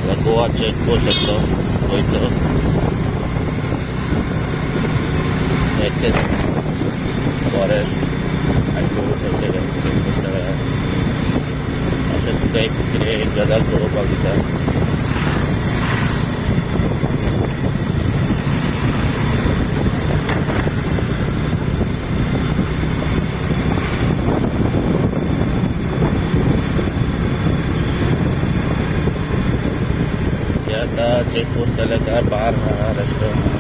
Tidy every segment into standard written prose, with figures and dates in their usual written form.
Goa checkpost असतो गोंयचो access forest आनी गोवा सगळे चेकपोस्ट अशें तुका एक कितें गजाल पळोवपाक दिता. आता चेकपोस्ट जाल्यार काय बार आहा रेस्टॉरंट आहा.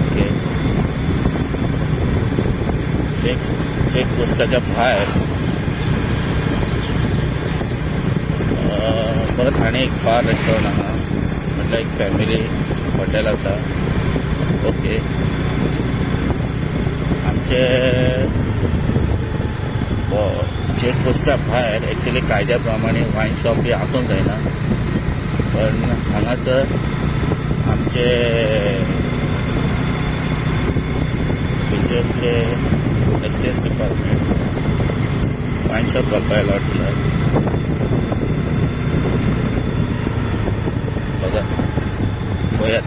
ओके चेकपोस्टाच्या भायर परत आनी एक बार रेस्टॉरंट आहा म्हटल्यार एक फॅमिली हॉटेल आसा. ओके आमचे चेकपोस्टा भायर एक्चुअली कायद्या प्रमाणे वायन शॉप बी आसूंक जायना, पण हांगासर आमचे बिल्डरचे एक्सेस डिपार्टमेंट वायन शॉप घालपाक अलॉट केला. बघा पळयात